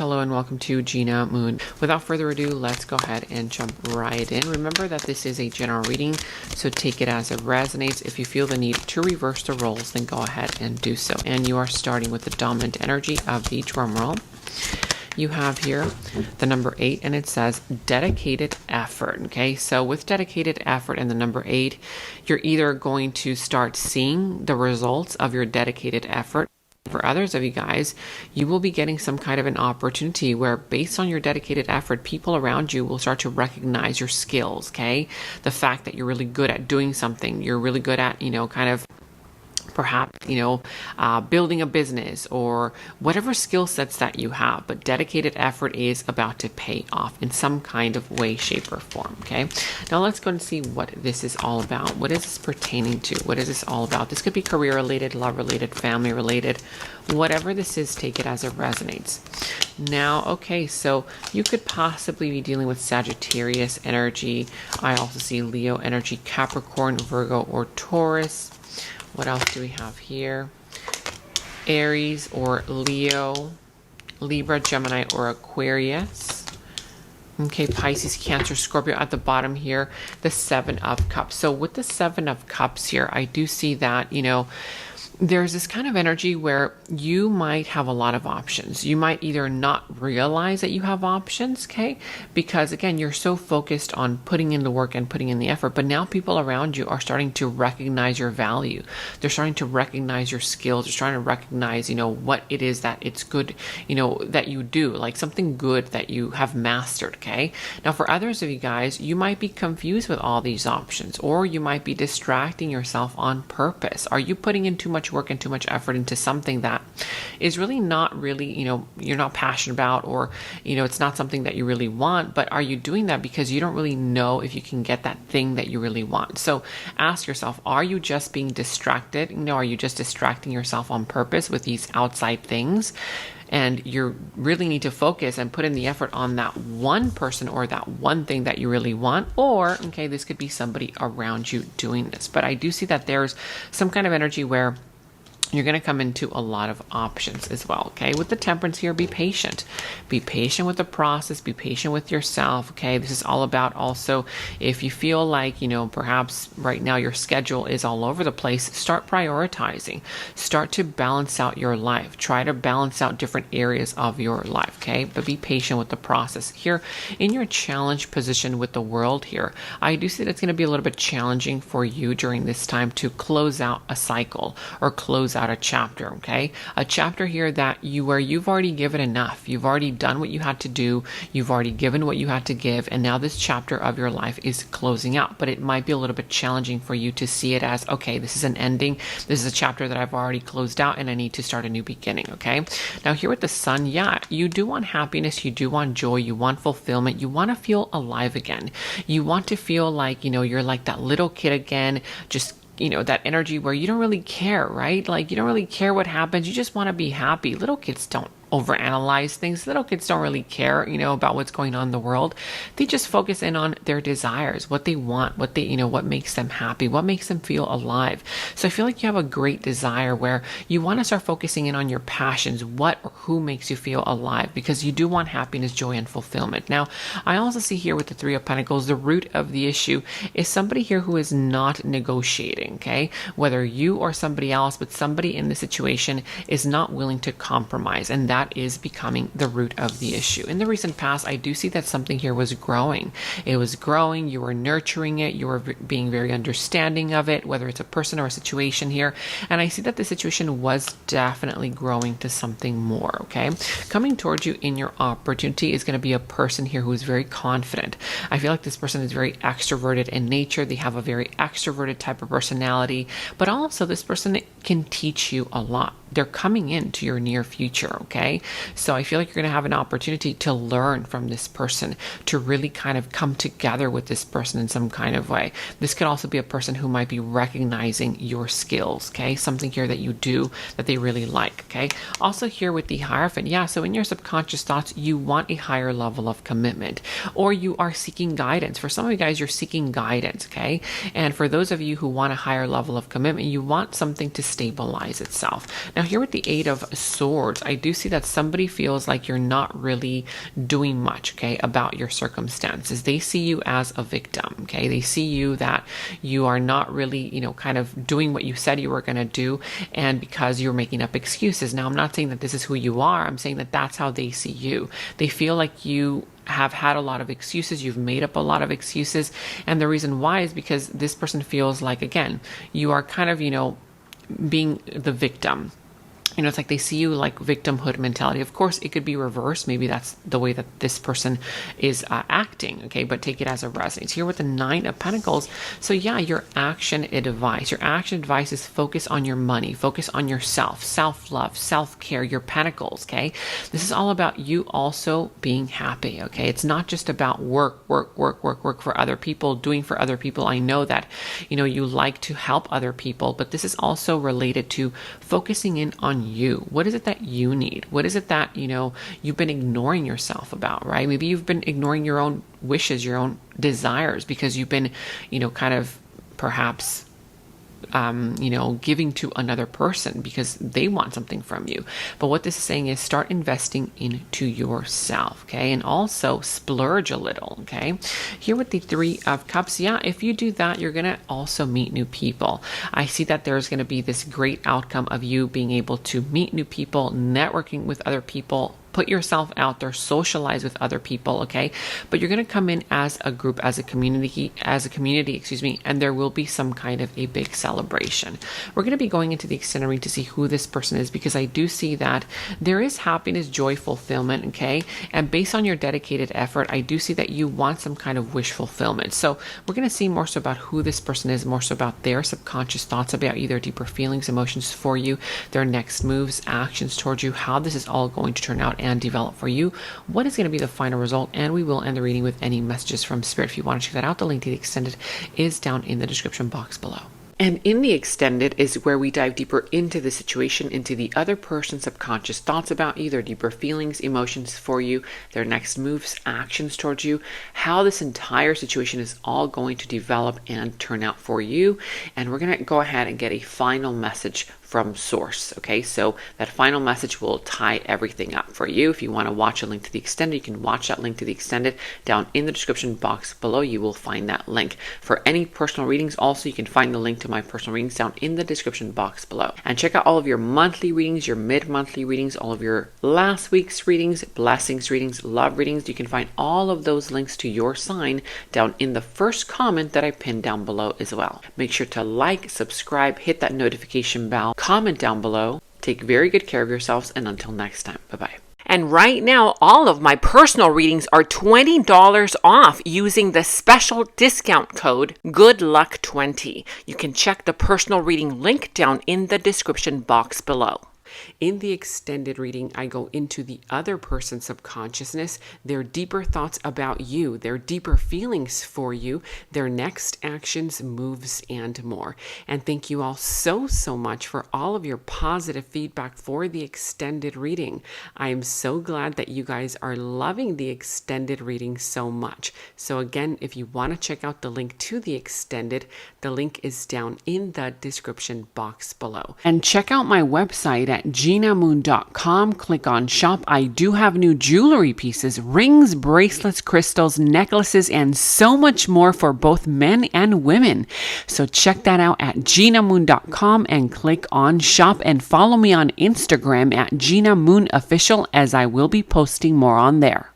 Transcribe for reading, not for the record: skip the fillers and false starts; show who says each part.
Speaker 1: Hello and welcome to Gena Moon. Without further ado, let's go ahead and jump right in. Remember that this is a general reading, so take it as it resonates. If you feel the need to reverse the roles, then go ahead and do so. And you are starting with the dominant energy of the drum roll. You have here the number 8, and it says dedicated effort. Okay, so with dedicated effort and the number 8, you're either going to start seeing the results of your dedicated effort. For others of you guys, you will be getting some kind of an opportunity where, based on your dedicated effort, people around you will start to recognize your skills, okay? The fact that you're really good at doing something, you're really good at, kind of perhaps, building a business or whatever skill sets that you have. But dedicated effort is about to pay off in some kind of way, shape, or form, okay? Now let's go and see what this is all about. What is this pertaining to? What is this all about? This could be career related, love related, family related. Whatever this is, take it as it resonates. Now, okay, so you could possibly be dealing with Sagittarius energy. I also see Leo energy, Capricorn, Virgo, or Taurus. What else do we have here? Aries or Leo, Libra, Gemini, or Aquarius. Okay, Pisces, Cancer, Scorpio at the bottom here, the 7 of Cups. So with the 7 of Cups here, I do see that, there's this kind of energy where you might have a lot of options. You might either not realize that you have options, okay? Because again, you're so focused on putting in the work and putting in the effort, but now people around you are starting to recognize your value. They're starting to recognize your skills. They're starting to recognize, what it is that it's good, that you do, like something good that you have mastered, okay? Now for others of you guys, you might be confused with all these options, or you might be distracting yourself on purpose. Are you putting in too much work and too much effort into something that is really not really, you're not passionate about, or, it's not something that you really want, but are you doing that because you don't really know if you can get that thing that you really want? So ask yourself, are you just being distracted? Are you just distracting yourself on purpose with these outside things? And you really need to focus and put in the effort on that one person or that one thing that you really want. Or, okay, this could be somebody around you doing this. But I do see that there's some kind of energy where you're going to come into a lot of options as well, okay? With the Temperance here, be patient. Be patient with the process. Be patient with yourself, okay? This is all about also, if you feel like, perhaps right now your schedule is all over the place, start prioritizing. Start to balance out your life. Try to balance out different areas of your life, okay? But be patient with the process. Here, in your challenge position with the world here, I do see that it's going to be a little bit challenging for you during this time to close out a cycle or close out a chapter, okay? A chapter here where you've already given enough. You've already done what you had to do. You've already given what you had to give. And now this chapter of your life is closing out. But it might be a little bit challenging for you to see it as, okay, this is an ending. This is a chapter that I've already closed out and I need to start a new beginning, okay? Now here with the Sun, yeah, you do want happiness. You do want joy. You want fulfillment. You want to feel alive again. You want to feel like, you're like that little kid again, just that energy where you don't really care, right? Like you don't really care what happens. You just want to be happy. Little kids don't overanalyze things. Little kids don't really care, about what's going on in the world. They just focus in on their desires, what they want, what they, what makes them happy, what makes them feel alive. So I feel like you have a great desire where you want to start focusing in on your passions, what or who makes you feel alive, because you do want happiness, joy, and fulfillment. Now, I also see here with the 3 of Pentacles, the root of the issue is somebody here who is not negotiating, okay? Whether you or somebody else, but somebody in the situation is not willing to compromise, and that is becoming the root of the issue. In the recent past, I do see that something here was growing. It was growing. You were nurturing it. You were being very understanding of it, whether it's a person or a situation here. And I see that the situation was definitely growing to something more, okay? Coming towards you in your opportunity is going to be a person here who is very confident. I feel like this person is very extroverted in nature. They have a very extroverted type of personality, but also this person can teach you a lot. They're coming into your near future, okay? So I feel like you're going to have an opportunity to learn from this person, to really kind of come together with this person in some kind of way. This could also be a person who might be recognizing your skills, okay? Something here that you do that they really like, okay? Also here with the Hierophant, yeah, so in your subconscious thoughts, you want a higher level of commitment, or you are seeking guidance. For some of you guys, you're seeking guidance, okay? And for those of you who want a higher level of commitment, you want something to stabilize itself. Now here with the Eight of Swords, I do see that somebody feels like you're not really doing much, okay, about your circumstances. They see you as a victim, okay? They see you that you are not really, kind of doing what you said you were going to do, and because you're making up excuses. Now, I'm not saying that this is who you are. I'm saying that that's how they see you. They feel like you have had a lot of excuses. You've made up a lot of excuses. And the reason why is because this person feels like, again, you are kind of, being the victim. It's like they see you like victimhood mentality. Of course, it could be reversed. Maybe that's the way that this person is acting, okay? But take it as it resonates. Here with the Nine of Pentacles. So yeah, your action advice. Your action advice is focus on your money, focus on yourself, self-love, self-care, your pentacles, okay? This is all about you also being happy, okay? It's not just about work for other people, doing for other people. I know that, you like to help other people, but this is also related to focusing in on you. What is it that you need? What is it that, you've been ignoring yourself about, right? Maybe you've been ignoring your own wishes, your own desires, because you've been, kind of perhaps giving to another person because they want something from you. But what this is saying is start investing into yourself, okay? And also splurge a little, okay? Here with the Three of Cups, yeah, if you do that, you're going to also meet new people. I see that there's going to be this great outcome of you being able to meet new people, networking with other people, put yourself out there, socialize with other people, okay? But you're going to come in as a group, as a community, and there will be some kind of a big celebration. We're going to be going into the extended reading to see who this person is, because I do see that there is happiness, joy, fulfillment, okay? And based on your dedicated effort, I do see that you want some kind of wish fulfillment. So we're going to see more so about who this person is, more so about their subconscious thoughts about you, their deeper feelings, emotions for you, their next moves, actions towards you, how this is all going to turn out and develop for you, what is going to be the final result, and we will end the reading with any messages from Spirit. If you want to check that out, the link to the extended is down in the description box below. And in the extended is where we dive deeper into the situation, into the other person's subconscious thoughts about you, their deeper feelings, emotions for you, their next moves, actions towards you, how this entire situation is all going to develop and turn out for you. And we're going to go ahead and get a final message from source. Okay, so that final message will tie everything up for you. If you want to watch a link to the extended, you can watch that link to the extended down in the description box below. You will find that link. For any personal readings, also you can find the link to my personal readings down in the description box below. And check out all of your monthly readings, your mid-monthly readings, all of your last week's readings, blessings readings, love readings. You can find all of those links to your sign down in the first comment that I pinned down below as well. Make sure to like, subscribe, hit that notification bell, comment down below. Take very good care of yourselves, and until next time, bye-bye. And right now, all of my personal readings are $20 off using the special discount code GOODLUCK20. You can check the personal reading link down in the description box below. In the extended reading, I go into the other person's subconsciousness, their deeper thoughts about you, their deeper feelings for you, their next actions, moves, and more. And thank you all so much for all of your positive feedback for the extended reading. I am so glad that you guys are loving the extended reading so much. So again, if you want to check out the link to the extended, the link is down in the description box below. And check out my website at GenaMoon.com. Click on shop. I do have new jewelry pieces, rings, bracelets, crystals, necklaces, and so much more for both men and women. So check that out at GenaMoon.com and click on shop, and follow me on Instagram at Gena Moon Official, as I will be posting more on there.